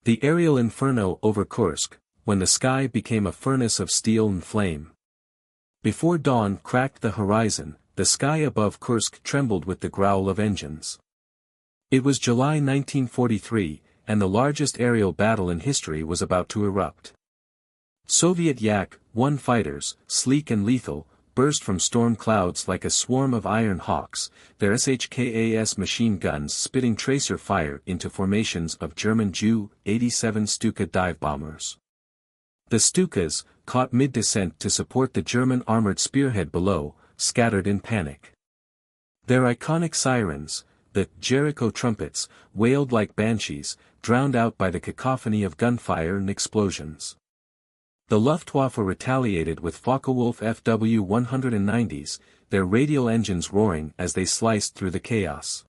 The aerial inferno over Kursk, when the sky became a furnace of steel and flame. Before dawn cracked the horizon, the sky above Kursk trembled with the growl of engines. It was July 1943, and the largest aerial battle in history was about to erupt. Soviet Yak-1 fighters, sleek and lethal, burst from storm clouds like a swarm of iron hawks, their ShKAS machine guns spitting tracer fire into formations of German Ju-87 Stuka dive bombers. The Stukas, caught mid-descent to support the German armored spearhead below, scattered in panic. Their iconic sirens, the Jericho Trumpets, wailed like banshees, drowned out by the cacophony of gunfire and explosions. The Luftwaffe retaliated with Focke-Wulf FW-190s, their radial engines roaring as they sliced through the chaos.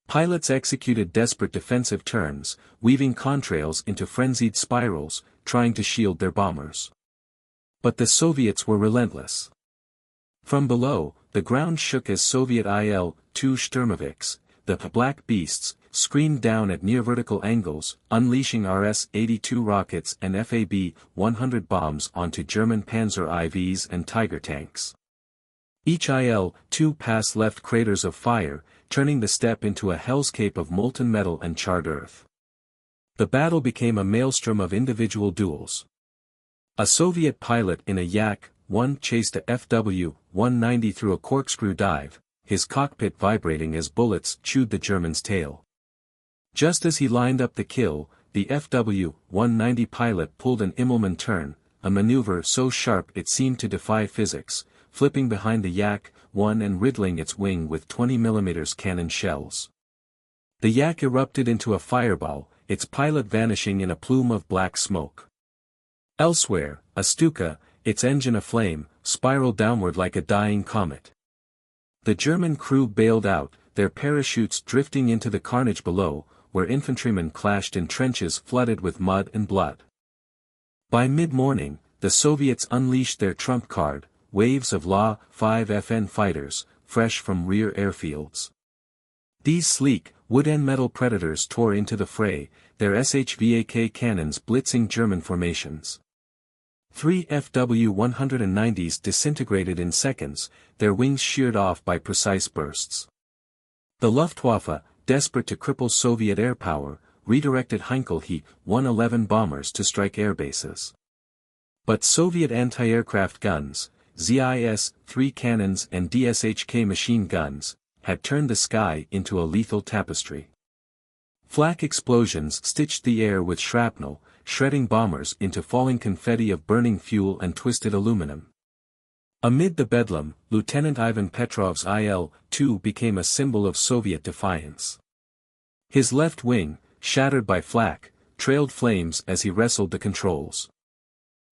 Pilots executed desperate defensive turns, weaving contrails into frenzied spirals, trying to shield their bombers. But the Soviets were relentless. From below, the ground shook as Soviet Il-2 Sturmovix, the Black Beasts, screamed down at near-vertical angles, unleashing RS-82 rockets and FAB-100 bombs onto German Panzer IVs and Tiger tanks. Each Il-2 pass left craters of fire, turning the steppe into a hellscape of molten metal and charred earth. The battle became a maelstrom of individual duels. A Soviet pilot in a Yak-1 chased a FW-190 through a corkscrew dive, his cockpit vibrating as bullets chewed the German's tail. Just as he lined up the kill, the FW-190 pilot pulled an Immelmann turn, a maneuver so sharp it seemed to defy physics, flipping behind the Yak-1 and riddling its wing with 20mm cannon shells. The Yak erupted into a fireball, its pilot vanishing in a plume of black smoke. Elsewhere, a Stuka, its engine aflame, spiraled downward like a dying comet. The German crew bailed out, their parachutes drifting into the carnage below, where infantrymen clashed in trenches flooded with mud and blood. By mid-morning, the Soviets unleashed their trump card, waves of La-5FN fighters, fresh from rear airfields. These sleek, wood-end metal predators tore into the fray, their SHVAK cannons blitzing German formations. 3 FW-190s disintegrated in seconds, their wings sheared off by precise bursts. The Luftwaffe, desperate to cripple Soviet air power, redirected Heinkel He-111 bombers to strike airbases. But Soviet anti-aircraft guns, ZIS-3 cannons and DSHK machine guns, had turned the sky into a lethal tapestry. Flak explosions stitched the air with shrapnel, shredding bombers into falling confetti of burning fuel and twisted aluminum. Amid the bedlam, Lieutenant Ivan Petrov's Il-2 became a symbol of Soviet defiance. His left wing, shattered by flak, trailed flames as he wrestled the controls.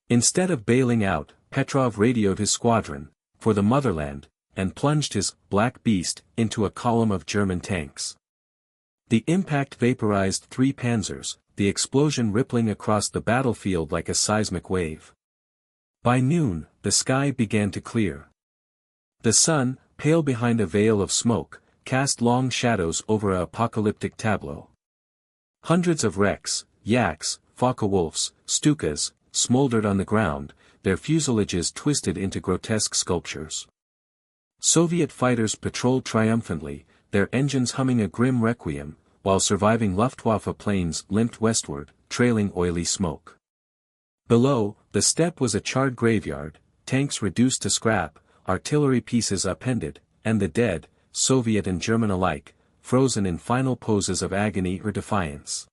Instead of bailing out, Petrov radioed his squadron, for the motherland, and plunged his Black Beast into a column of German tanks. The impact vaporized 3 panzers, the explosion rippling across the battlefield like a seismic wave. By noon, the sky began to clear. The sun, pale behind a veil of smoke, cast long shadows over an apocalyptic tableau. Hundreds of wrecks, Yaks, Focke-Wulfs, Stukas, smoldered on the ground, their fuselages twisted into grotesque sculptures. Soviet fighters patrolled triumphantly, their engines humming a grim requiem, while surviving Luftwaffe planes limped westward, trailing oily smoke. Below, the steppe was a charred graveyard, tanks reduced to scrap, artillery pieces upended, and the dead, Soviet and German alike, frozen in final poses of agony or defiance.